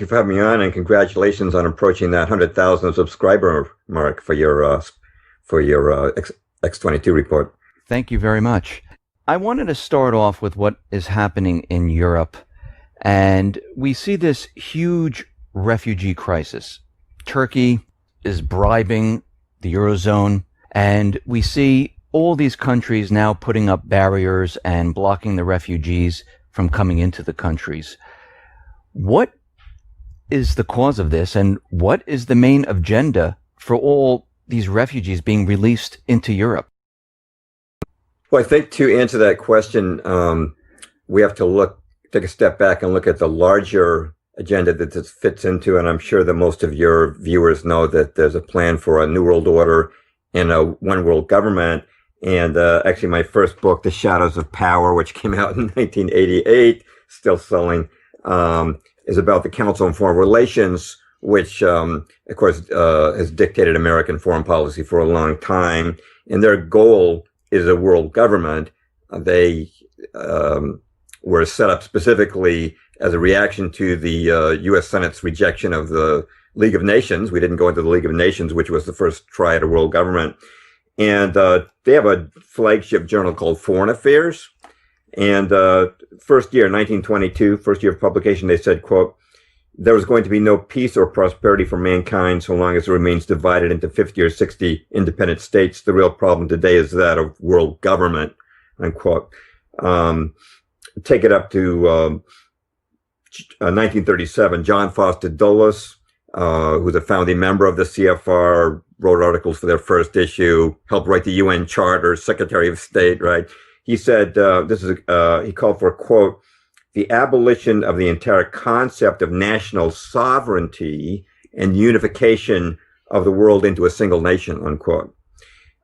you for having me on, and congratulations on approaching that 100,000 subscriber mark for your X22 report. Thank you very much. I wanted to start off with what is happening in Europe, and we see this huge refugee crisis. Turkey is bribing the Eurozone, and we see all these countries now putting up barriers and blocking the refugees from coming into the countries. What is the cause of this, and what is the main agenda for all these refugees being released into Europe? Well, I think to answer that question, we have to take a step back and look at the larger agenda that this fits into. And I'm sure that most of your viewers know that there's a plan for a new world order and a one world government. And actually, my first book, The Shadows of Power, which came out in 1988, still selling, is about the Council on Foreign Relations, which, of course, has dictated American foreign policy for a long time. And their goal is a world government. They were set up specifically as a reaction to the U.S. Senate's rejection of the League of Nations. We didn't go into the League of Nations, which was the first try at a world government. And they have a flagship journal called Foreign Affairs. And first year, 1922, first year of publication, they said, quote, "There is going to be no peace or prosperity for mankind so long as it remains divided into 50 or 60 independent states. The real problem today is that of world government," unquote. Take it up to 1937. John Foster Dulles, who's a founding member of the CFR, wrote articles for their first issue, helped write the UN Charter, Secretary of State, right? He said, he called for, quote, "the abolition of the entire concept of national sovereignty and unification of the world into a single nation," unquote.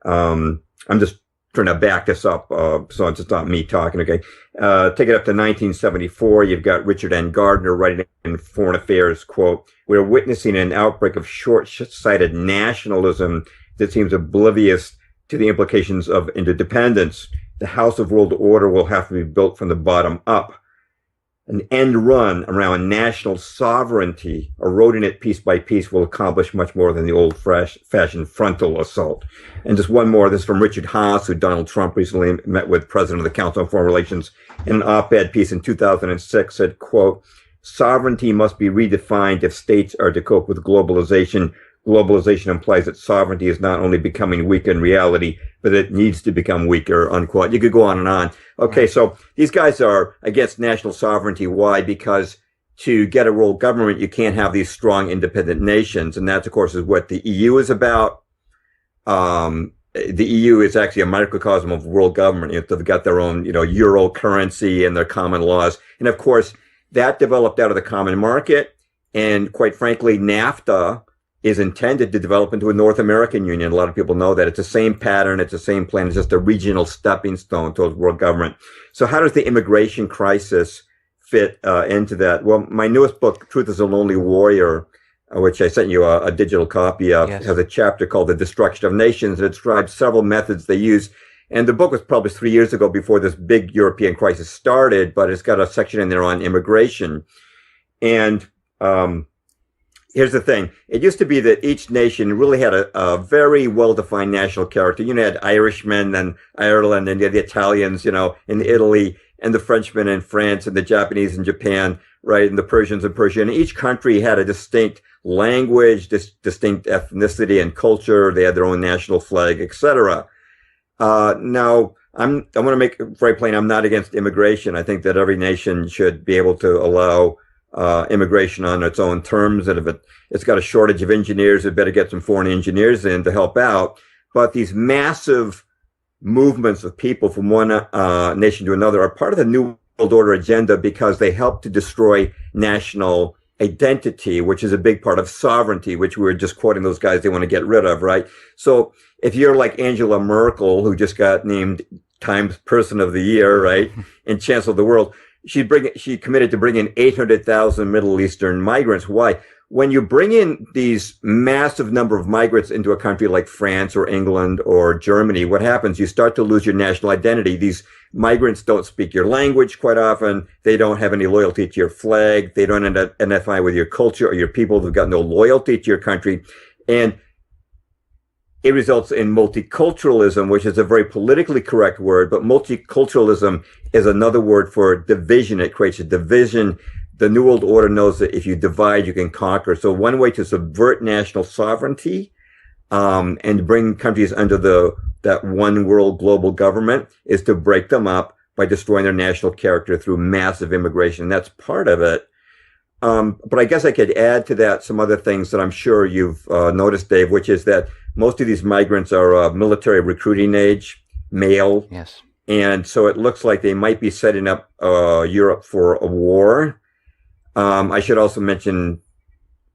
I'm just trying to back this up, so it's not me talking, okay? Take it up to 1974. You've got Richard N. Gardner writing in Foreign Affairs, quote, "We're witnessing an outbreak of short-sighted nationalism that seems oblivious to the implications of interdependence. The House of World Order will have to be built from the bottom up. An end run around national sovereignty, eroding it piece by piece, will accomplish much more than the old-fashioned frontal assault." And just one more, this is from Richard Haas, who Donald Trump recently met with, president of the Council on Foreign Relations, in an op-ed piece in 2006, said, quote, "Sovereignty must be redefined if states are to cope with globalization. Globalization implies that sovereignty is not only becoming weak in reality, but it needs to become weaker," unquote. You could go on and on. Okay, so these guys are against national sovereignty. Why? Because to get a world government, you can't have these strong independent nations. And that, of course, is what the EU is about. The EU is actually a microcosm of world government. They've got their own, euro currency and their common laws. And of course, that developed out of the common market. And quite frankly, NAFTA is intended to develop into a North American Union. A lot of people know that. It's the same pattern. It's the same plan. It's just a regional stepping stone towards world government. So how does the immigration crisis fit into that? Well, my newest book, Truth is a Lonely Warrior, which I sent you a digital copy of, yes, has a chapter called The Destruction of Nations. It describes several methods they use. And the book was published 3 years ago before this big European crisis started, but it's got a section in there on immigration. And here's the thing. It used to be that each nation really had a very well-defined national character. You had Irishmen and Ireland, and you had the Italians, in Italy, and the Frenchmen in France, and the Japanese in Japan, right, and the Persians in Persia. And each country had a distinct language, distinct ethnicity and culture. They had their own national flag, etc. Now, I want to make it very plain, I'm not against immigration. I think that every nation should be able to allow immigration on its own terms. And if it's got a shortage of engineers, it better get some foreign engineers in to help out. But these massive movements of people from one nation to another are part of the New World Order agenda because they help to destroy national identity, which is a big part of sovereignty, which we were just quoting those guys they want to get rid of, right? So if you're like Angela Merkel, who just got named Times Person of the Year, right, and Chancellor of the World, she committed to bring in 800,000 Middle Eastern migrants. Why? when you bring in these massive number of migrants into a country like France or England or Germany, what happens? You start to lose your national identity. These migrants don't speak your language quite often. They don't have any loyalty to your flag. They don't identify with your culture or your people. They've got no loyalty to your country. And it results in multiculturalism, which is a very politically correct word, but multiculturalism is another word for division. It creates a division. The New World Order knows that if you divide, you can conquer. So one way to subvert national sovereignty and bring countries under that one world global government is to break them up by destroying their national character through massive immigration. That's part of it. But I guess I could add to that some other things that I'm sure you've noticed, Dave, which is that most of these migrants are military recruiting age, male. Yes. And so it looks like they might be setting up Europe for a war. I should also mention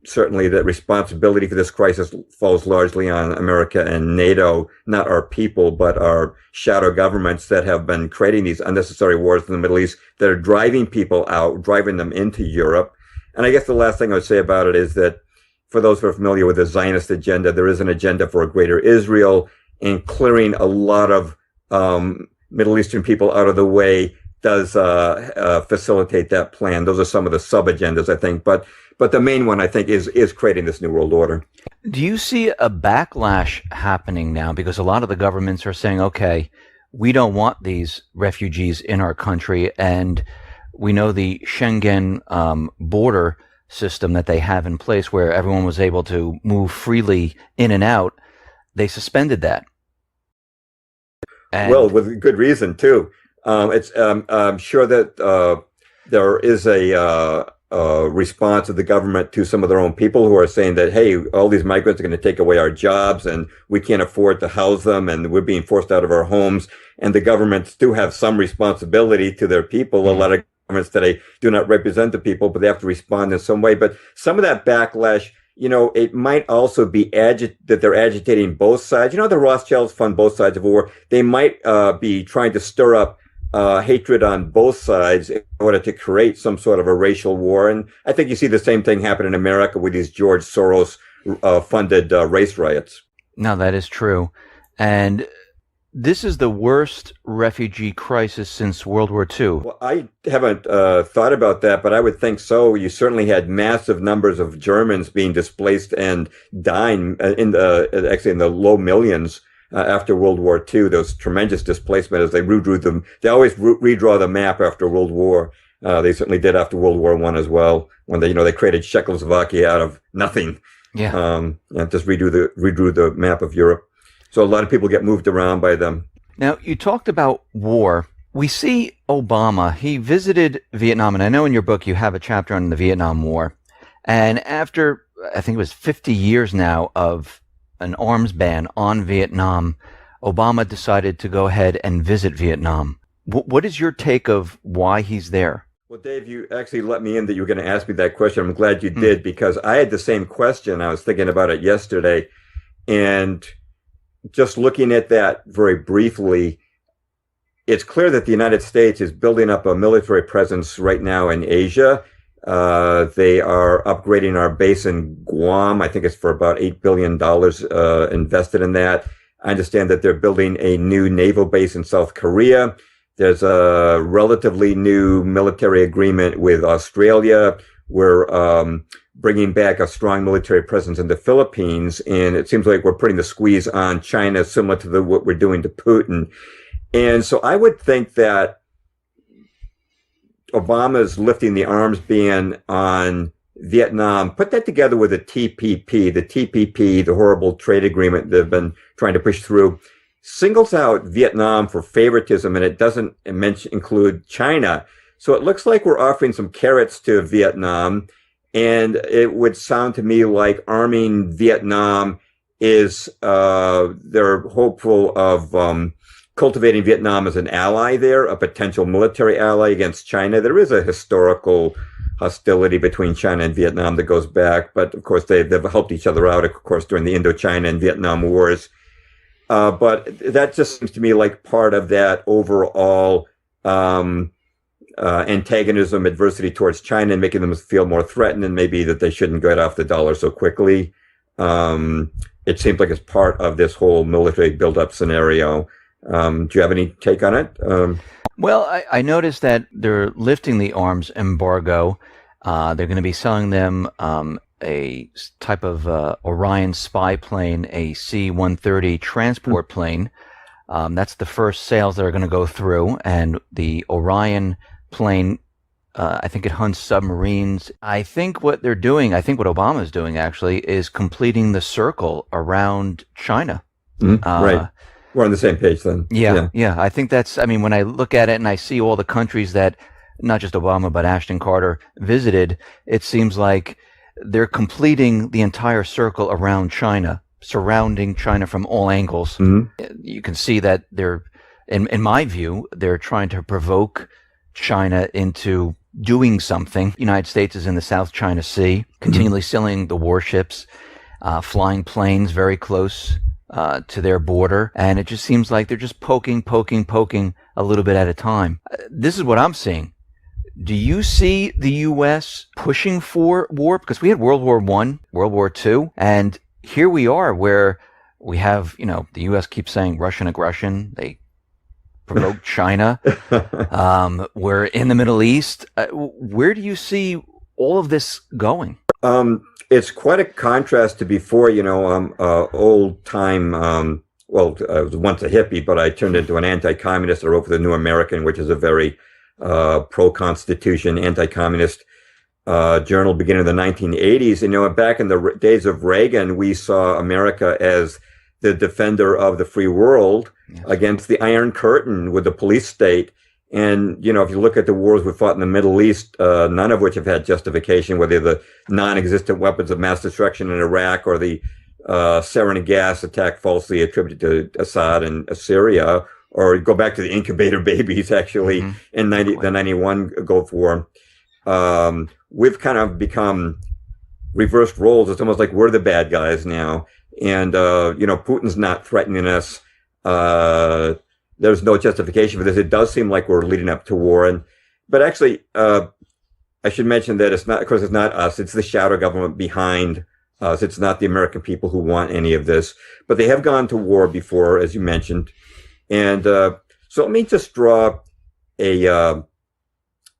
certainly that responsibility for this crisis falls largely on America and NATO, not our people, but our shadow governments that have been creating these unnecessary wars in the Middle East that are driving people out, driving them into Europe. And I guess the last thing I would say about it is that for those who are familiar with the Zionist agenda, there is an agenda for a greater Israel, and clearing a lot of Middle Eastern people out of the way does facilitate that plan. Those are some of the sub-agendas, I think. But the main one, I think, is creating this New World Order. Do you see a backlash happening now? Because a lot of the governments are saying, okay, we don't want these refugees in our country. And we know the Schengen border system that they have in place where everyone was able to move freely in and out. They suspended that. Well, with good reason, too. I'm sure that there is a response of the government to some of their own people who are saying that, hey, all these migrants are going to take away our jobs and we can't afford to house them and we're being forced out of our homes. And the governments do have some responsibility to their people. A lot of governments today do not represent the people, but they have to respond in some way. But some of that backlash, it might also be that they're agitating both sides. The Rothschilds fund both sides of a war. They might be trying to stir up hatred on both sides in order to create some sort of a racial war. And I think you see the same thing happen in America with these George Soros funded race riots. No, that is true. And this is the worst refugee crisis since World War II. Well, I haven't thought about that, but I would think so. You certainly had massive numbers of Germans being displaced and dying in the low millions. After World War II, those tremendous displacement as they redrew them. They always redraw the map after World War. They certainly did after World War I as well, when they created Czechoslovakia out of nothing. Yeah. And just redrew the map of Europe. So a lot of people get moved around by them. Now, you talked about war. We see Obama. He visited Vietnam, and I know in your book you have a chapter on the Vietnam War. And after, I think it was 50 years now of an arms ban on Vietnam, Obama decided to go ahead and visit Vietnam. What is your take of why he's there? Well, Dave, you actually let me in that you were going to ask me that question. I'm glad you did, because I had the same question. I was thinking about it yesterday. And just looking at that very briefly, it's clear that the United States is building up a military presence right now in Asia. They are upgrading our base in Guam. I think it's for about $8 billion invested in that. I understand that they're building a new naval base in South Korea. There's a relatively new military agreement with Australia. We're bringing back a strong military presence in the Philippines. And it seems like we're putting the squeeze on China, similar to what we're doing to Putin. And so I would think that Obama's lifting the arms ban on Vietnam, put that together with the TPP, the horrible trade agreement they've been trying to push through, singles out Vietnam for favoritism, and it doesn't include China. So it looks like we're offering some carrots to Vietnam, and it would sound to me like arming Vietnam is, they're hopeful of cultivating Vietnam as an ally there, a potential military ally against China. There is a historical hostility between China and Vietnam that goes back, but of course they've helped each other out, of course, during the Indochina and Vietnam wars. But that just seems to me like part of that overall antagonism, adversity towards China, and making them feel more threatened, and maybe that they shouldn't get off the dollar so quickly. It seems like it's part of this whole military buildup scenario. Do you have any take on it? Well, I noticed that they're lifting the arms embargo. They're going to be selling them a type of Orion spy plane, a C-130 transport plane. That's the first sales that are going to go through. And the Orion plane, I think it hunts submarines. I think what they're doing, I think what Obama's doing actually, is completing the circle around China. Right. We're on the same page then. Yeah. I think that's, I mean, when I look at it and I see all the countries that not just Obama, but Ashton Carter visited, it seems like they're completing the entire circle around China, surrounding China from all angles. You can see that they're, in my view, they're trying to provoke China into doing something. The United States is in the South China Sea, continually selling the warships, flying planes very close to their border, and it just seems like they're just poking a little bit at a time. This is what I'm seeing. Do you see the U.S. pushing for war? Because we had World War I, World War II, and here we are where we have, the U.S. keeps saying Russian aggression. They provoked China. We're in the Middle East. Where do you see all of this going? It's quite a contrast to before, old time. I was once a hippie, but I turned into an anti-communist. I wrote for the New American, which is a very pro-constitution, anti-communist journal beginning in the 1980s. Back in the days of Reagan, we saw America as the defender of the free world against the Iron Curtain with the police state. And, if you look at the wars we fought in the Middle East, none of which have had justification, whether the non-existent weapons of mass destruction in Iraq or the sarin gas attack falsely attributed to Assad and Syria, or go back to the incubator babies, actually, in the 91 Gulf War. We've kind of become reversed roles. It's almost like we're the bad guys now. And, Putin's not threatening us. There's no justification for this. It does seem like we're leading up to war. But actually, I should mention that it's not, of course, it's not us. It's the shadow government behind us. It's not the American people who want any of this. But they have gone to war before, as you mentioned. And so let me just draw a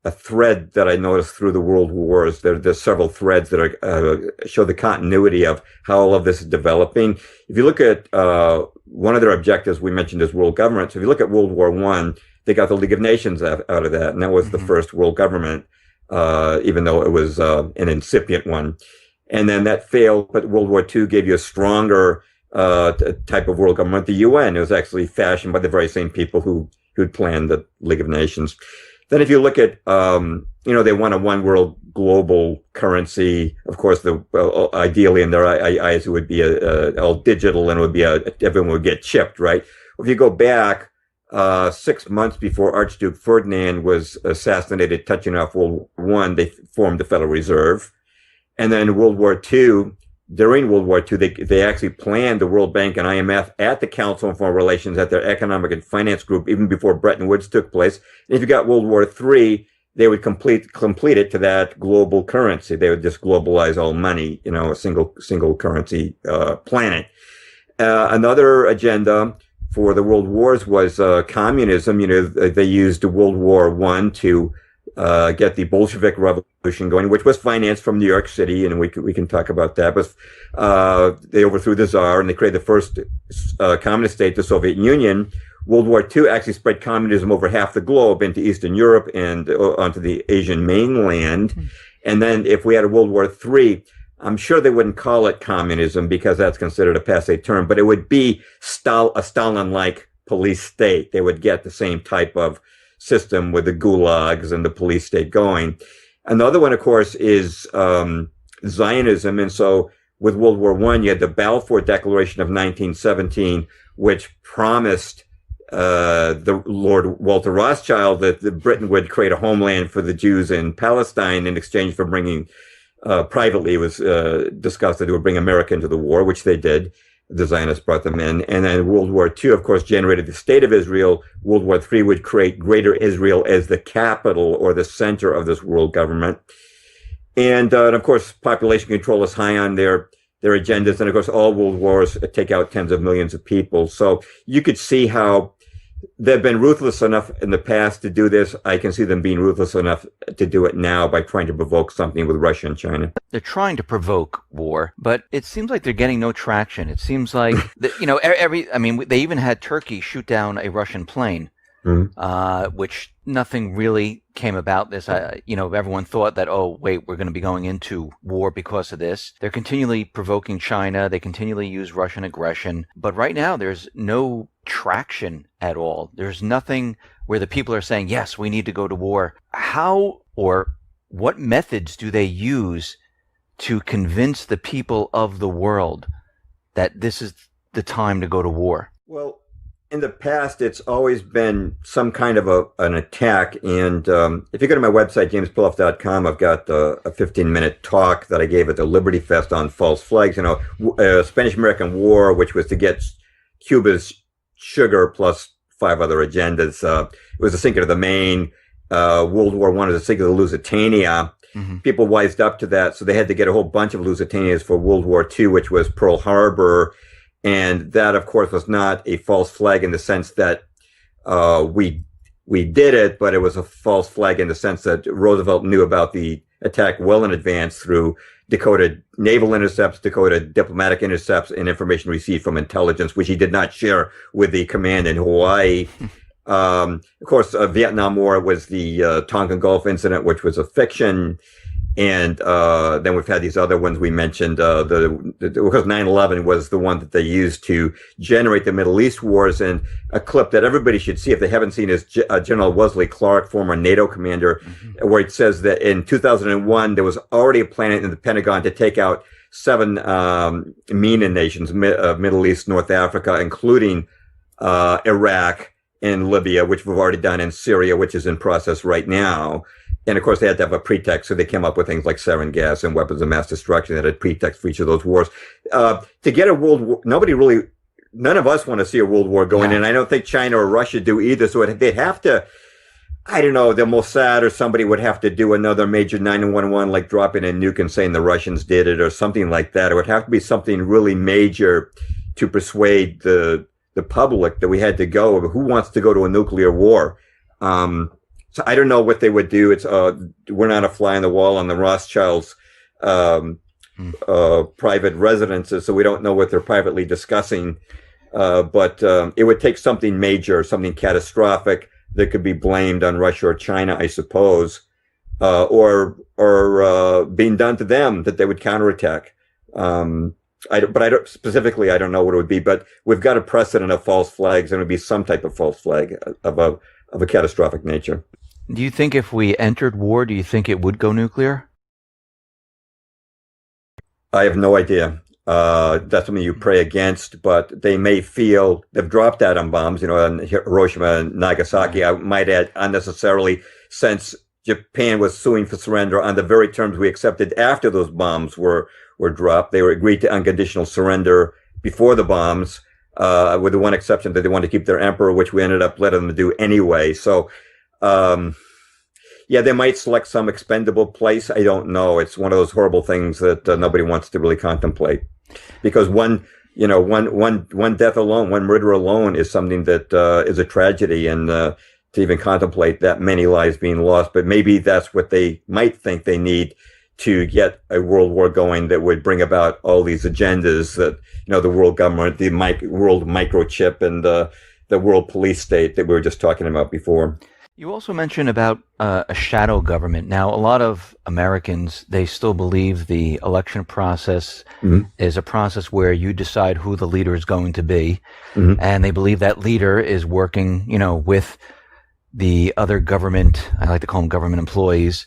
thread that I noticed through the world wars. There's several threads that show the continuity of how all of this is developing. If you look at one of their objectives, we mentioned is world government. So if you look at World War I, they got the League of Nations out of that, and that was the first world government, even though it was an incipient one. And then that failed, but World War II gave you a stronger type of world government, the UN. It was actually fashioned by the very same people who'd planned the League of Nations. Then if you look at, they want a one world global currency. Of course, ideally in their eyes, it would be all digital, and it would be everyone would get chipped, right? If you go back 6 months before Archduke Ferdinand was assassinated, touching off World War I, they formed the Federal Reserve. And then during World War II, they actually planned the World Bank and IMF at the Council on Foreign Relations, at their Economic and Finance Group, even before Bretton Woods took place. And if you got World War III, they would complete it to that global currency. They would just globalize all money, a single currency planet. Another agenda for the world wars was communism. They used World War I to get the Bolshevik Revolution going, which was financed from New York City, and we can talk about that. But they overthrew the Tsar, and they created the first communist state, the Soviet Union. World War II actually spread communism over half the globe into Eastern Europe and onto the Asian mainland. And then if we had a World War III, I'm sure they wouldn't call it communism because that's considered a passé term, but it would be a Stalin-like police state. They would get the same type of system with the gulags and the police state going. Another one, of course, is Zionism. And so with World War I, you had the Balfour Declaration of 1917, which promised the Lord Walter Rothschild that Britain would create a homeland for the Jews in Palestine in exchange for bringing, privately it was discussed that it would bring America into the war, which they did. the Zionists brought them in. And then World War II, of course, generated the state of Israel. World War III would create Greater Israel as the capital or the center of this world government. And of course, population control is high on their agendas. And of course, all world wars take out tens of millions of people. So you could see how they've been ruthless enough in the past to do this. I can see them being ruthless enough to do it now by trying to provoke something with Russia and China. They're trying to provoke war, but it seems like they're getting no traction. It seems like, they even had Turkey shoot down a Russian plane, which nothing really came about this. Everyone thought that, oh, wait, we're going to be going into war because of this. They're continually provoking China. They continually use Russian aggression. But right now, there's no traction at all. There's nothing where the people are saying, yes, we need to go to war. How or what methods do they use to convince the people of the world that this is the time to go to war? Well, in the past, it's always been some kind of an attack. And if you go to my website, jamesperloff.com, I've got a 15-minute talk that I gave at the Liberty Fest on false flags. Spanish-American War, which was to get Cuba's sugar plus 5 other agendas. It was the sinking of the Maine. World War I was the sinking of the Lusitania. Mm-hmm. People wised up to that, so they had to get a whole bunch of Lusitanias for World War II, which was Pearl Harbor. And that, of course, was not a false flag in the sense that we did it, but it was a false flag in the sense that Roosevelt knew about the attack well in advance through decoded naval intercepts, decoded diplomatic intercepts, and information received from intelligence, which he did not share with the command in Hawaii. Of course, Vietnam War was the Tonkin Gulf incident, which was a fiction. And then we've had these other ones we mentioned. Because 9/11 was the one that they used to generate the Middle East wars. And a clip that everybody should see if they haven't seen is General Wesley Clark, former NATO commander, where it says that in 2001 there was already a plan in the Pentagon to take out 7 MENA nations, Middle East, North Africa, including Iraq and Libya, which we've already done, and Syria, which is in process right now. And of course, they had to have a pretext, so they came up with things like sarin gas and weapons of mass destruction that had pretext for each of those wars. To get a world war, none of us want to see a world war going in. I don't think China or Russia do either. So they'd have to, I don't know, the Mossad or somebody would have to do another major 911, like dropping a nuke and saying the Russians did it or something like that. It would have to be something really major to persuade the public that we had to go. Who wants to go to a nuclear war? So I don't know what they would do. It's we're not a fly on the wall on the Rothschilds' private residences, so we don't know what they're privately discussing. But it would take something major, something catastrophic that could be blamed on Russia or China, I suppose, or being done to them that they would counterattack. I don't know what it would be. But we've got a precedent of false flags, and it would be some type of false flag of a catastrophic nature. Do you think if we entered war, do you think it would go nuclear? I have no idea. That's something you pray against, but they may feel they've dropped atom bombs, on Hiroshima and Nagasaki. I might add unnecessarily, since Japan was suing for surrender on the very terms we accepted after those bombs were dropped. They were agreed to unconditional surrender before the bombs, with the one exception that they wanted to keep their emperor, which we ended up letting them do anyway. So, they might select some expendable place. I don't know. It's one of those horrible things that nobody wants to really contemplate, because one death alone, one murder alone is something that is a tragedy, and to even contemplate that many lives being lost. But maybe that's what they might think they need to get a world war going that would bring about all these agendas that, the world government, the world microchip, and the world police state that we were just talking about before. You also mentioned about a shadow government. Now, a lot of Americans, they still believe the election process is a process where you decide who the leader is going to be. And they believe that leader is working, with the other government, I like to call them government employees,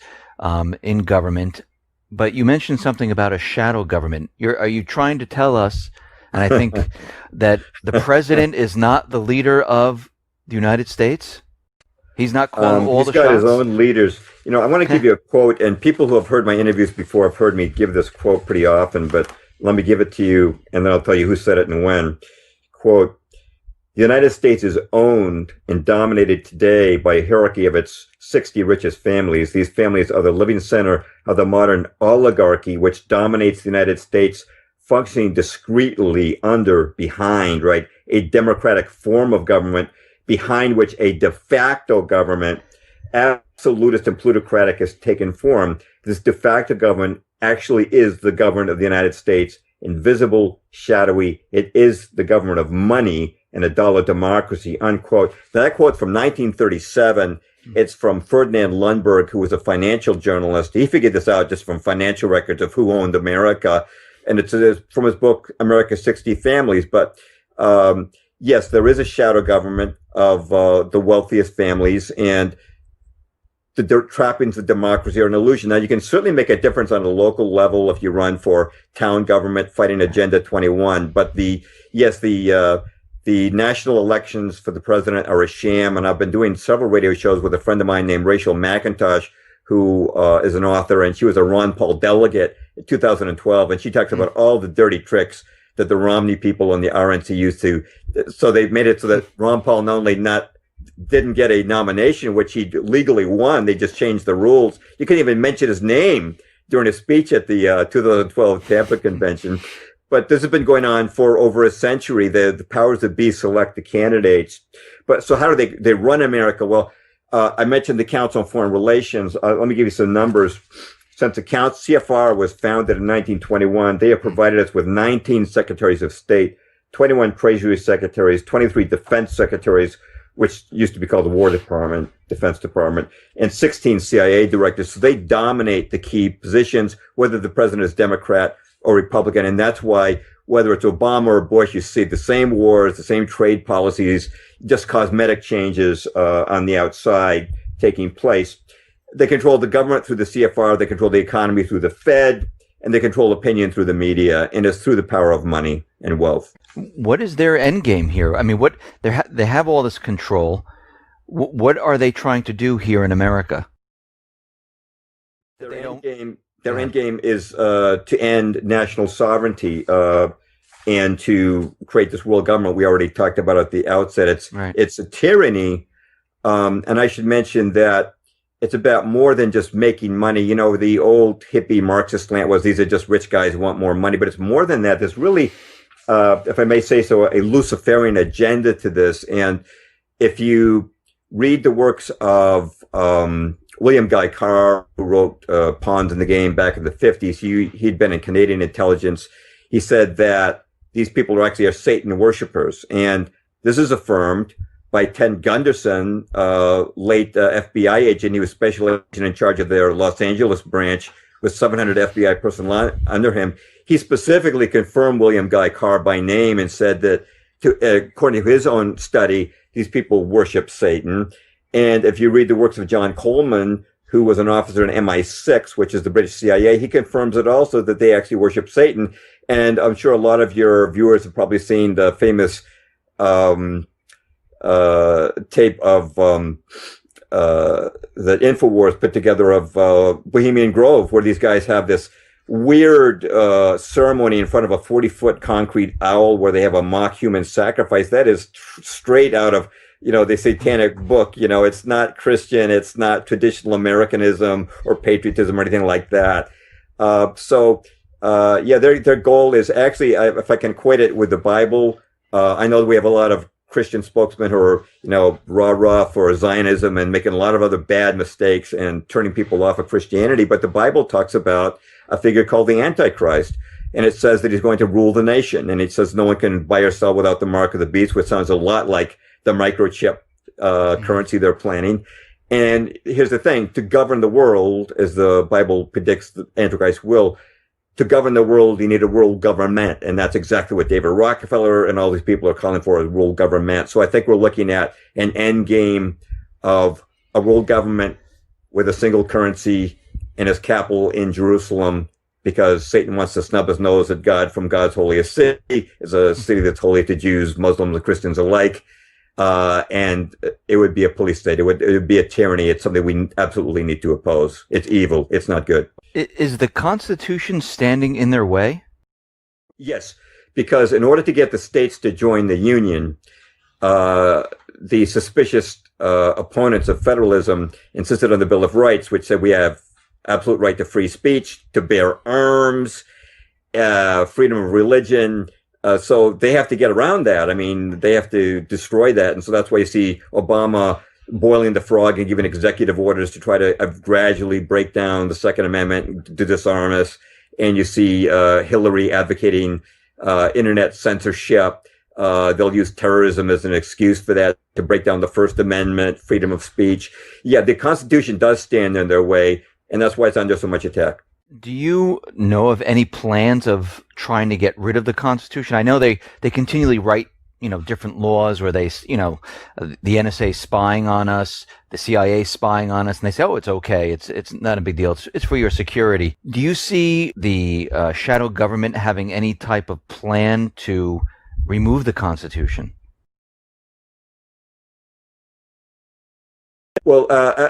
in government. But you mentioned something about a shadow government. Are you trying to tell us, and I think that the president is not the leader of the United States? He's not calling all the shots? He's got his own leaders. I want to give you a quote, and people who have heard my interviews before have heard me give this quote pretty often, but Let me give it to you, and then I'll tell you who said it and when. Quote, the United States is owned and dominated today by a hierarchy of its 60 richest families. These families are the living center of the modern oligarchy, which dominates the United States, functioning discreetly behind, right, a democratic form of government, behind which a de facto government, absolutist and plutocratic, has taken form. This de facto government actually is the government of the United States, invisible, shadowy. It is the government of money and a dollar democracy, unquote. Now, that quote from 1937, it's from Ferdinand Lundberg, who was a financial journalist. He figured this out just from financial records of who owned America. And it's from his book, America's 60 Families. But yes, there is a shadow government of the wealthiest families, and the trappings of democracy are an illusion. Now, you can certainly make a difference on a local level if you run for town government fighting Agenda 21. But the national elections for the president are a sham. And I've been doing several radio shows with a friend of mine named Rachel McIntosh, who is an author, and she was a Ron Paul delegate in 2012. And she talks about all the dirty tricks that the Romney people and the RNC used to. So they made it so that Ron Paul not only didn't get a nomination, which he legally won, they just changed the rules. You couldn't even mention his name during his speech at the 2012 Tampa convention. But this has been going on for over a century. The powers that be select the candidates. But so how do they run America? Well, I mentioned the Council on Foreign Relations. Let me give you some numbers. Since the CFR was founded in 1921, they have provided us with 19 secretaries of state, 21 Treasury secretaries, 23 defense secretaries, which used to be called the War Department, Defense Department, and 16 CIA directors. So they dominate the key positions, whether the president is Democrat or Republican. And that's why, whether it's Obama or Bush, you see the same wars, the same trade policies, just cosmetic changes on the outside taking place. They control the government through the CFR, they control the economy through the Fed, and they control opinion through the media, and it's through the power of money and wealth. What is their end game here? I mean, they have all this control. What are they trying to do here in America? Their end game is to end national sovereignty and to create this world government. We already talked about at the outset. It's a tyranny, and I should mention that it's about more than just making money. You know, the old hippie Marxist slant was these are just rich guys who want more money, but it's more than that. There's really, if I may say so, a Luciferian agenda to this. And if you read the works of William Guy Carr, who wrote Pawns in the Game back in the 50s, he'd been in Canadian intelligence. He said that these people are Satan worshippers. And this is affirmed by Ted Gunderson, late FBI agent. He was special agent in charge of their Los Angeles branch with 700 FBI personnel under him. He specifically confirmed William Guy Carr by name and said that, according to his own study, these people worship Satan. And if you read the works of John Coleman, who was an officer in MI6, which is the British CIA, he confirms it also that they actually worship Satan. And I'm sure a lot of your viewers have probably seen the famous tape of that InfoWars put together of Bohemian Grove, where these guys have this weird ceremony in front of a 40-foot concrete owl where they have a mock human sacrifice. That is straight out of, the satanic book. It's not Christian, it's not traditional Americanism or patriotism or anything like that. Their goal is actually, if I can equate it with the Bible, I know that we have a lot of Christian spokesmen who are, rah-rah for Zionism and making a lot of other bad mistakes and turning people off of Christianity. But the Bible talks about a figure called the Antichrist. And it says that he's going to rule the nation. And it says no one can buy or sell without the mark of the beast, which sounds a lot like the microchip currency they're planning. And here's the thing, to govern the world, as the Bible predicts the Antichrist will, to govern the world, you need a world government. And that's exactly what David Rockefeller and all these people are calling for, a world government. So I think we're looking at an end game of a world government with a single currency and its capital in Jerusalem, because Satan wants to snub his nose at God from God's holiest city. It's a city that's holy to Jews, Muslims, and Christians alike. And it would be a police state. It would be a tyranny. It's something we absolutely need to oppose. It's evil. It's not good. Is the Constitution standing in their way? Yes, because in order to get the states to join the Union, the suspicious opponents of federalism insisted on the Bill of Rights, which said we have absolute right to free speech, to bear arms, freedom of religion. So they have to get around that. I mean, they have to destroy that. And so that's why you see Obama boiling the frog and giving executive orders to try to gradually break down the Second Amendment to disarm us. And you see Hillary advocating internet censorship. They'll use terrorism as an excuse for that, to break down the First Amendment, freedom of speech. Yeah, the Constitution does stand in their way, and that's why it's under so much attack. Do you know of any plans of trying to get rid of the Constitution? I know they continually write, different laws where they, the NSA spying on us, the CIA spying on us, and they say, oh, it's okay. It's not a big deal. It's for your security. Do you see the shadow government having any type of plan to remove the Constitution? Well,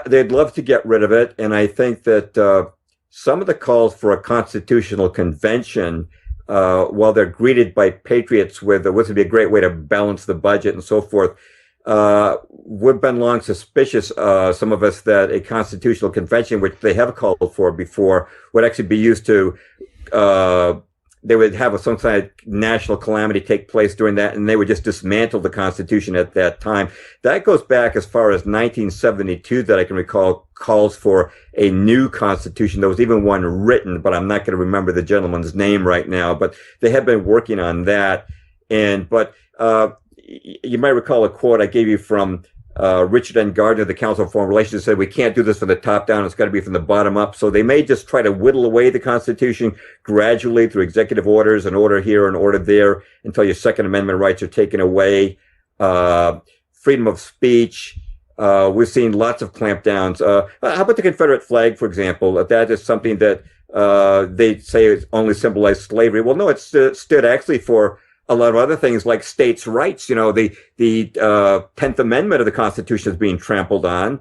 they'd love to get rid of it. And I think that some of the calls for a constitutional convention, while they're greeted by patriots with what's to be a great way to balance the budget and so forth, we've been long suspicious, some of us, that a constitutional convention, which they have called for before, would actually be used to they would have some kind of national calamity take place during that, and they would just dismantle the Constitution at that time. That goes back as far as 1972, that I can recall, calls for a new Constitution. There was even one written, but I'm not going to remember the gentleman's name right now, but they have been working on that. But you might recall a quote I gave you from Richard N. Gardner, the Council on Foreign Relations, said we can't do this from the top down. It's got to be from the bottom up. So they may just try to whittle away the Constitution gradually through executive orders, an order here, an order there, until your Second Amendment rights are taken away. Freedom of speech. We've seen lots of clampdowns. How about the Confederate flag, for example? That is something that they say is only symbolized slavery. Well, no, it stood actually for a lot of other things like states' rights. The 10th Amendment of the Constitution is being trampled on.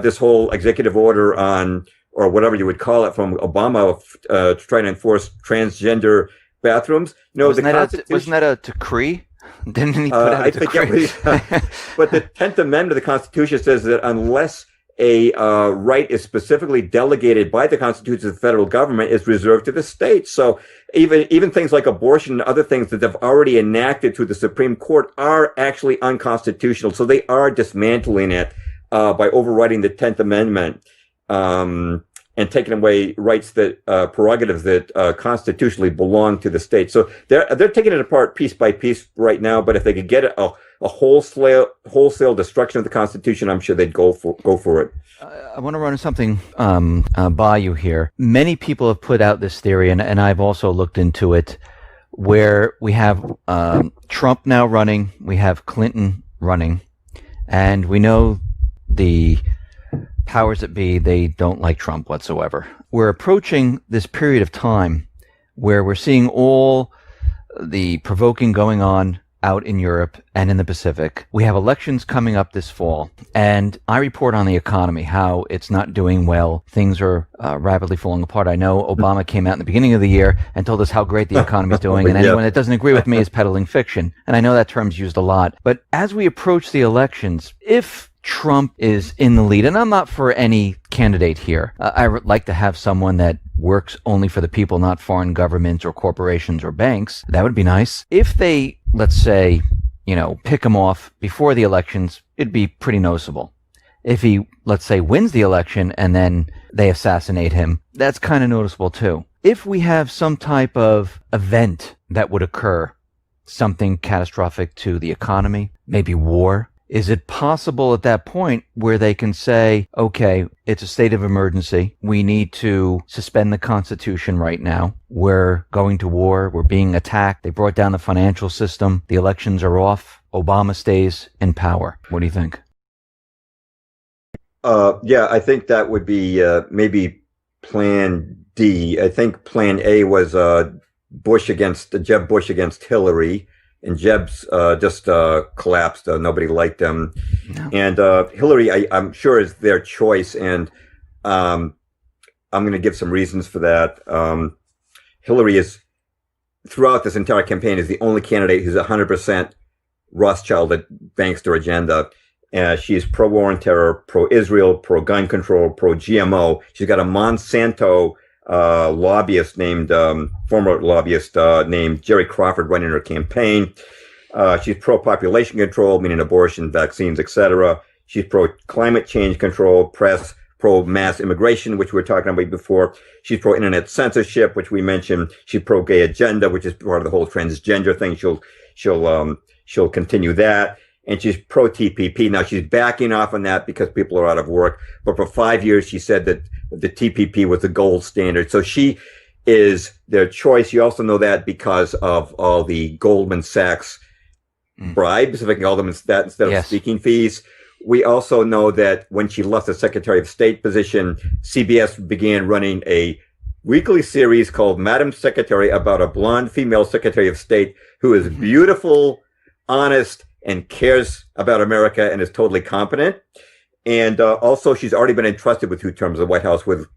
This whole executive order on, or whatever you would call it, from Obama to try to enforce transgender bathrooms. Wasn't that a decree? Didn't he put out a decree? But the 10th Amendment of the Constitution says that unless a right is specifically delegated by the Constitution to the federal government, is reserved to the states. So even things like abortion and other things that have already enacted through the Supreme Court are actually unconstitutional. So they are dismantling it by overriding the 10th Amendment and taking away rights that prerogatives that constitutionally belong to the states. So they're taking it apart piece by piece right now. But if they could get a wholesale destruction of the Constitution, I'm sure they'd go for it. I want to run something by you here. Many people have put out this theory, and I've also looked into it, where we have Trump now running, we have Clinton running, and we know the powers that be, they don't like Trump whatsoever. We're approaching this period of time where we're seeing all the provoking going on out in Europe and in the Pacific. We have elections coming up this fall, and I report on the economy, how it's not doing well. Things are rapidly falling apart. I know Obama came out in the beginning of the year and told us how great the economy is doing, and anyone that doesn't agree with me is peddling fiction. And I know that term's used a lot. But as we approach the elections, if Trump is in the lead, and I'm not for any candidate here. I would like to have someone that works only for the people, not foreign governments or corporations or banks. That would be nice. If they, let's say, pick him off before the elections, it'd be pretty noticeable. If he, let's say, wins the election and then they assassinate him, that's kind of noticeable too. If we have some type of event that would occur, something catastrophic to the economy, maybe war, is it possible at that point where they can say, okay, it's a state of emergency. We need to suspend the Constitution right now. We're going to war. We're being attacked. They brought down the financial system. The elections are off. Obama stays in power. What do you think? Yeah, I think that would be maybe Plan D. I think Plan A was Jeb Bush against Hillary. And Jeb's just collapsed. Nobody liked him. No. And Hillary, I'm sure, is their choice. And I'm going to give some reasons for that. Hillary is throughout this entire campaign is the only candidate who's 100% Rothschild bankster agenda. She's pro-war and terror, pro-Israel, pro-gun control, pro-GMO. She's got a Monsanto lobbyist named, former lobbyist named Jerry Crawford running her campaign. She's pro-population control, meaning abortion, vaccines, etc. She's pro-climate change control, press, pro-mass immigration, which we were talking about before. She's pro-internet censorship, which we mentioned. She's pro-gay agenda, which is part of the whole transgender thing. She'll continue that. And she's pro-TPP. Now, she's backing off on that because people are out of work. But for 5 years, she said that the TPP was the gold standard. So she is their choice. You also know that because of all the Goldman Sachs bribes, if I can call them that, instead of speaking fees. We also know that when she left the Secretary of State position, CBS began running a weekly series called Madam Secretary about a blonde female Secretary of State who is beautiful, honest, and cares about America and is totally competent. And also, she's already been entrusted with 2 terms of the White House with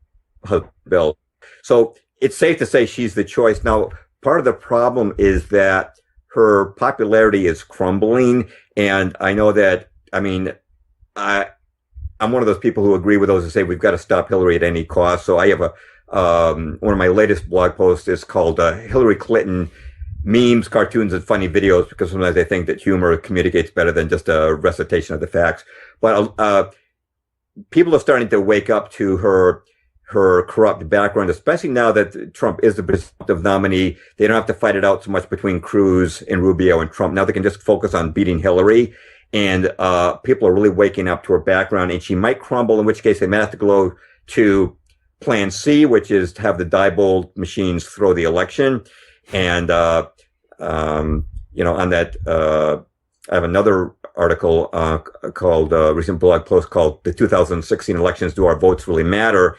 her bill. So it's safe to say she's the choice. Now, part of the problem is that her popularity is crumbling. And I know that, I mean, I'm one of those people who agree with those who say we've got to stop Hillary at any cost. So I have one of my latest blog posts is called Hillary Clinton Memes, Cartoons, and Funny Videos, because sometimes I think that humor communicates better than just a recitation of the facts. But people are starting to wake up to her corrupt background, especially now that Trump is the presumptive nominee. They don't have to fight it out so much between Cruz and Rubio and Trump. Now they can just focus on beating Hillary. And people are really waking up to her background, and she might crumble, in which case they might have to go to Plan C, which is to have the Diebold machines throw the election. And, on that, I have another article called, recent blog post called The 2016 Elections, Do Our Votes Really Matter?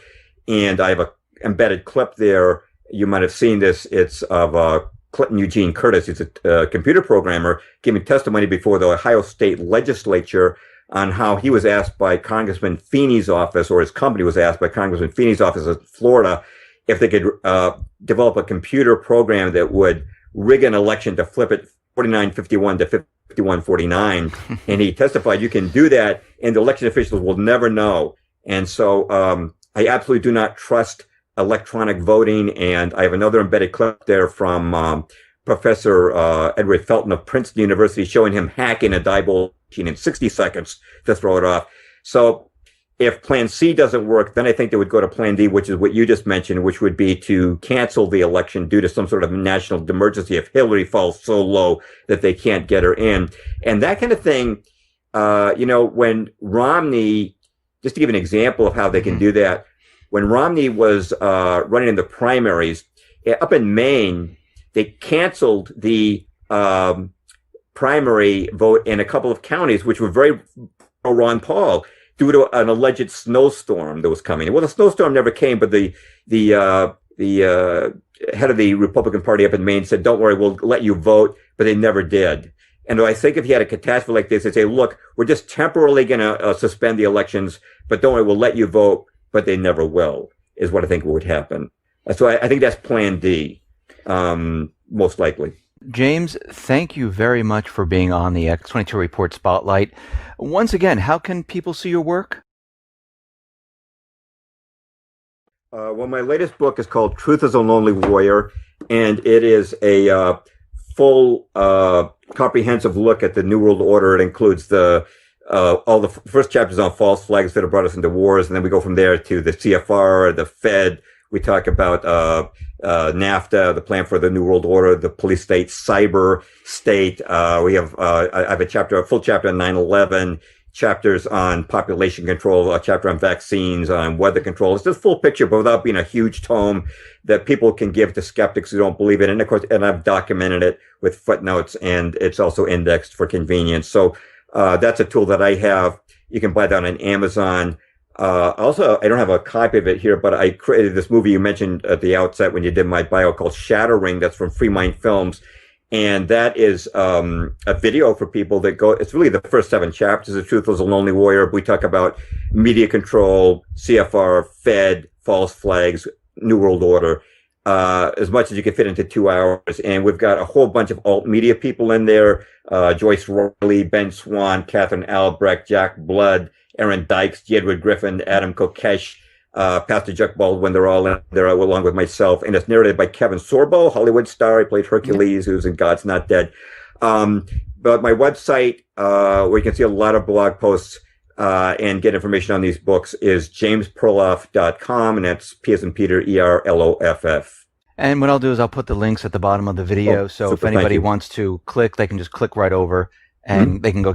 And I have an embedded clip there. You might have seen this. It's of Clinton Eugene Curtis. He's a computer programmer giving testimony before the Ohio State Legislature on how he was asked by Congressman Feeney's office, or his company was asked by Congressman Feeney's office in Florida, if they could develop a computer program that would rig an election to flip it 49-51 to 51-49. And he testified, you can do that, and the election officials will never know. And so I absolutely do not trust electronic voting. And I have another embedded clip there from Professor Edward Felton of Princeton University showing him hacking a Diebold machine in 60 seconds to throw it off. So if Plan C doesn't work, then I think they would go to Plan D, which is what you just mentioned, which would be to cancel the election due to some sort of national emergency if Hillary falls so low that they can't get her in. And that kind of thing, when Romney, just to give an example of how they can do that, when Romney was running in the primaries up in Maine, they canceled the primary vote in a couple of counties, which were very pro Ron Paul, due to an alleged snowstorm that was coming. Well, the snowstorm never came, but the head of the Republican Party up in Maine said, "Don't worry, we'll let you vote," but they never did. And I think if you had a catastrophe like this, they'd say, "Look, we're just temporarily going to suspend the elections, but don't worry, we'll let you vote," but they never will, is what I think would happen. So I think that's Plan D, most likely. James, thank you very much for being on the X22 Report Spotlight. Once again, how can people see your work? Well, my latest book is called Truth is a Lonely Warrior, and it is a full, comprehensive look at the New World Order. It includes all the first chapters on false flags that have brought us into wars, and then we go from there to the CFR, the Fed. We talk about NAFTA, the plan for the New World Order, the police state, cyber state. We have I have a full chapter on 9/11, chapters on population control, a chapter on vaccines, on weather control. It's just a full picture, but without being a huge tome that people can give to skeptics who don't believe it. And of course, and I've documented it with footnotes, and it's also indexed for convenience. So that's a tool that I have. You can buy that on Amazon. Also, I don't have a copy of it here, but I created this movie you mentioned at the outset when you did my bio called Shattering. That's from Free Mind Films. And that is a video for people that go, it's really the first 7 chapters. The Truth is a Lonely Warrior. We talk about media control, CFR, Fed, false flags, New World Order. as much as you can fit into 2 hours. And we've got a whole bunch of alt media people in there. Joyce Riley, Ben Swan, Catherine Albrecht, Jack Blood, Aaron Dykes, Jedward Griffin, Adam Kokesh, Pastor Chuck Baldwin. They're all in there along with myself. And it's narrated by Kevin Sorbo, Hollywood star. He played Hercules, who's in God's Not Dead. But my website, where you can see a lot of blog posts and get information on these books, is jamesperloff.com, and that's P as in Peter, ERLOFF. And what I'll do is I'll put the links at the bottom of the video, so super, if anybody wants to click, they can just click right over, and they can go